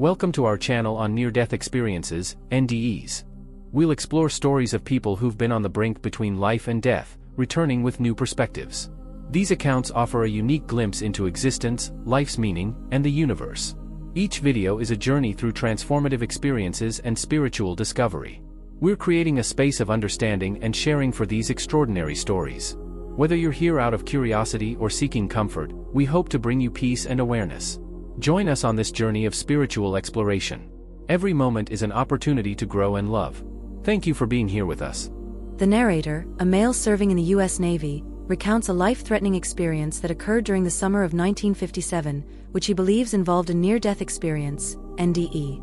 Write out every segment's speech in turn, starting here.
Welcome to our channel on near-death experiences, NDEs. We'll explore stories of people who've been on the brink between life and death, returning with new perspectives. These accounts offer a unique glimpse into existence, life's meaning, and the universe. Each video is a journey through transformative experiences and spiritual discovery. We're creating a space of understanding and sharing for these extraordinary stories. Whether you're here out of curiosity or seeking comfort, we hope to bring you peace and awareness. Join us on this journey of spiritual exploration. Every moment is an opportunity to grow and love. Thank you for being here with us. The narrator, a male serving in the U.S. Navy, recounts a life-threatening experience that occurred during the summer of 1957, which he believes involved a near-death experience, NDE.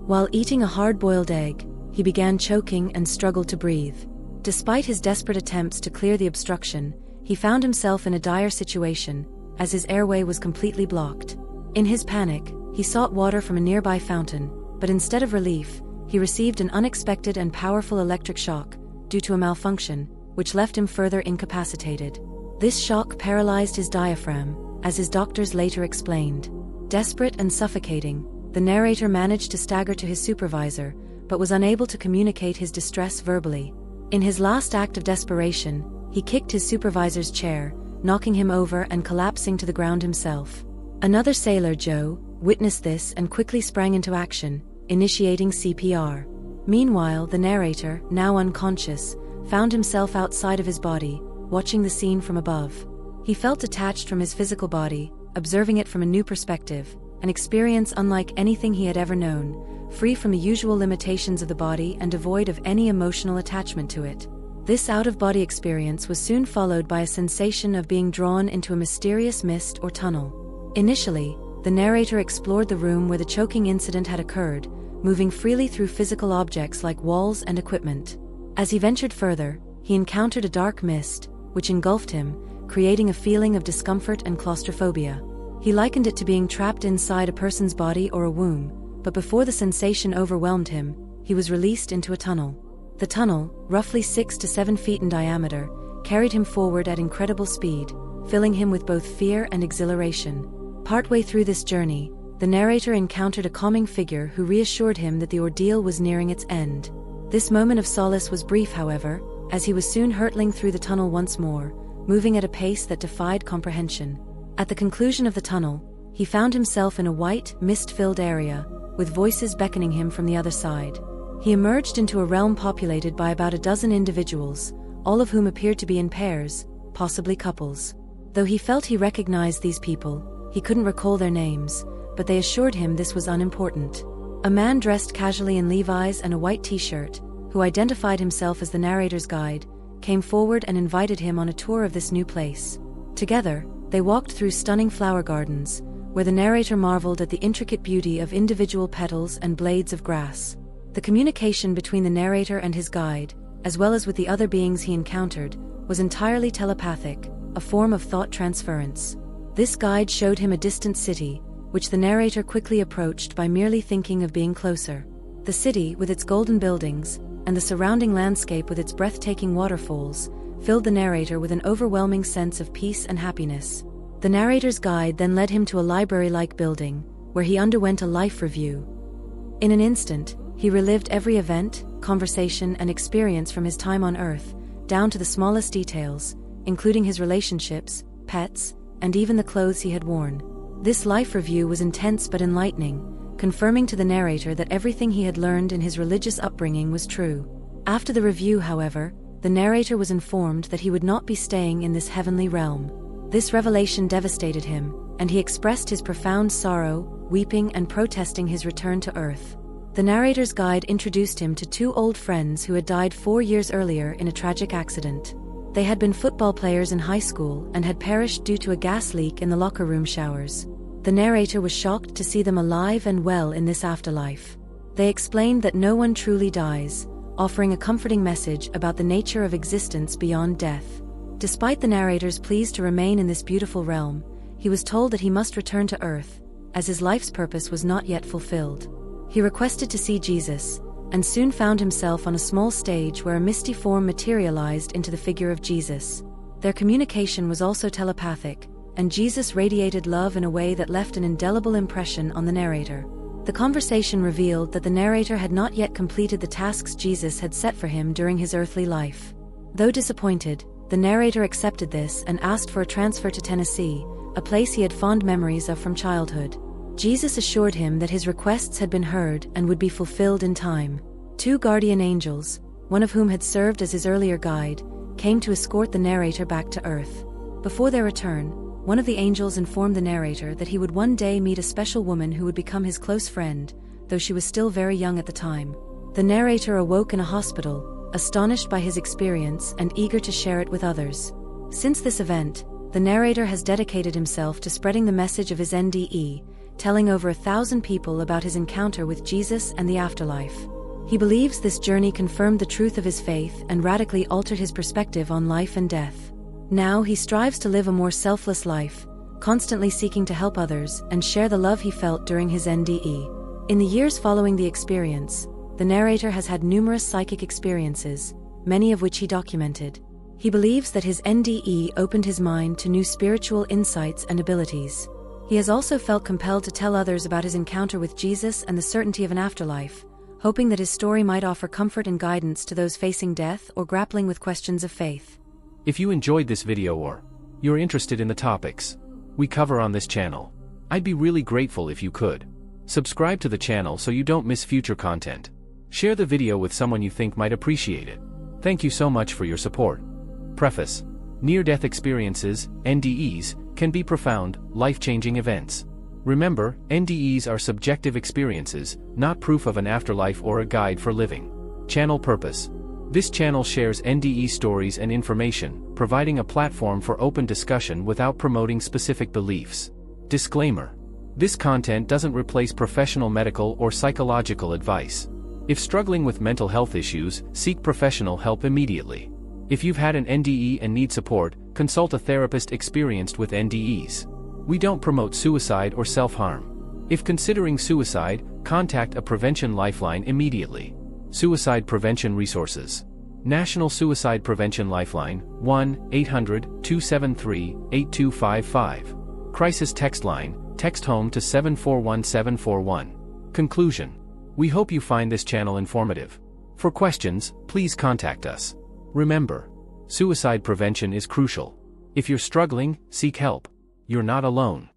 While eating a hard-boiled egg, he began choking and struggled to breathe. Despite his desperate attempts to clear the obstruction, he found himself in a dire situation, as his airway was completely blocked. In his panic, he sought water from a nearby fountain, but instead of relief, he received an unexpected and powerful electric shock, due to a malfunction, which left him further incapacitated. This shock paralyzed his diaphragm, as his doctors later explained. Desperate and suffocating, the narrator managed to stagger to his supervisor, but was unable to communicate his distress verbally. In his last act of desperation, he kicked his supervisor's chair, knocking him over and collapsing to the ground himself. Another sailor, Joe, witnessed this and quickly sprang into action, initiating CPR. Meanwhile, the narrator, now unconscious, found himself outside of his body, watching the scene from above. He felt detached from his physical body, observing it from a new perspective, an experience unlike anything he had ever known, free from the usual limitations of the body and devoid of any emotional attachment to it. This out-of-body experience was soon followed by a sensation of being drawn into a mysterious mist or tunnel. Initially, the narrator explored the room where the choking incident had occurred, moving freely through physical objects like walls and equipment. As he ventured further, he encountered a dark mist, which engulfed him, creating a feeling of discomfort and claustrophobia. He likened it to being trapped inside a person's body or a womb, but before the sensation overwhelmed him, he was released into a tunnel. The tunnel, roughly 6 to 7 feet in diameter, carried him forward at incredible speed, filling him with both fear and exhilaration. Partway through this journey, the narrator encountered a calming figure who reassured him that the ordeal was nearing its end. This moment of solace was brief, however, as he was soon hurtling through the tunnel once more, moving at a pace that defied comprehension. At the conclusion of the tunnel, he found himself in a white, mist-filled area, with voices beckoning him from the other side. He emerged into a realm populated by about a dozen individuals, all of whom appeared to be in pairs, possibly couples. Though he felt he recognized these people, he couldn't recall their names, but they assured him this was unimportant. A man dressed casually in Levi's and a white t-shirt, who identified himself as the narrator's guide, came forward and invited him on a tour of this new place. Together, they walked through stunning flower gardens, where the narrator marveled at the intricate beauty of individual petals and blades of grass. The communication between the narrator and his guide, as well as with the other beings he encountered, was entirely telepathic, a form of thought transference. This guide showed him a distant city, which the narrator quickly approached by merely thinking of being closer. The city, with its golden buildings, and the surrounding landscape with its breathtaking waterfalls, filled the narrator with an overwhelming sense of peace and happiness. The narrator's guide then led him to a library-like building, where he underwent a life review. In an instant, he relived every event, conversation, and experience from his time on Earth, down to the smallest details, including his relationships, pets, and even the clothes he had worn. This life review was intense but enlightening, confirming to the narrator that everything he had learned in his religious upbringing was true. After the review, however, the narrator was informed that he would not be staying in this heavenly realm. This revelation devastated him, and he expressed his profound sorrow, weeping and protesting his return to Earth. The narrator's guide introduced him to 2 old friends who had died 4 years earlier in a tragic accident. They had been football players in high school and had perished due to a gas leak in the locker room showers. The narrator was shocked to see them alive and well in this afterlife. They explained that no one truly dies, offering a comforting message about the nature of existence beyond death. Despite the narrator's pleas to remain in this beautiful realm, he was told that he must return to Earth, as his life's purpose was not yet fulfilled. He requested to see Jesus, and soon found himself on a small stage where a misty form materialized into the figure of Jesus. Their communication was also telepathic, and Jesus radiated love in a way that left an indelible impression on the narrator. The conversation revealed that the narrator had not yet completed the tasks Jesus had set for him during his earthly life. Though disappointed, the narrator accepted this and asked for a transfer to Tennessee, a place he had fond memories of from childhood. Jesus assured him that his requests had been heard and would be fulfilled in time. 2 guardian angels, one of whom had served as his earlier guide, came to escort the narrator back to Earth. Before their return, one of the angels informed the narrator that he would one day meet a special woman who would become his close friend, though she was still very young at the time. The narrator awoke in a hospital, astonished by his experience and eager to share it with others. Since this event, the narrator has dedicated himself to spreading the message of his NDE, telling over 1,000 people about his encounter with Jesus and the afterlife. He believes this journey confirmed the truth of his faith and radically altered his perspective on life and death. Now he strives to live a more selfless life, constantly seeking to help others and share the love he felt during his NDE. In the years following the experience, the narrator has had numerous psychic experiences, many of which he documented. He believes that his NDE opened his mind to new spiritual insights and abilities. He has also felt compelled to tell others about his encounter with Jesus and the certainty of an afterlife, hoping that his story might offer comfort and guidance to those facing death or grappling with questions of faith. If you enjoyed this video or you're interested in the topics we cover on this channel, I'd be really grateful if you could subscribe to the channel so you don't miss future content. Share the video with someone you think might appreciate it. Thank you so much for your support. Preface: near-death experiences, NDEs, can be profound, life-changing events. Remember, NDEs are subjective experiences, not proof of an afterlife or a guide for living. Channel purpose: this channel shares NDE stories and information, providing a platform for open discussion without promoting specific beliefs. Disclaimer: this content doesn't replace professional medical or psychological advice. If struggling with mental health issues, seek professional help immediately. If you've had an NDE and need support, consult a therapist experienced with NDEs. We don't promote suicide or self-harm. If considering suicide, contact a prevention lifeline immediately. Suicide prevention resources: National Suicide Prevention Lifeline, 1-800-273-8255. Crisis Text Line, text HOME to 741741. Conclusion: we hope you find this channel informative. For questions, please contact us. Remember, suicide prevention is crucial. If you're struggling, seek help. You're not alone.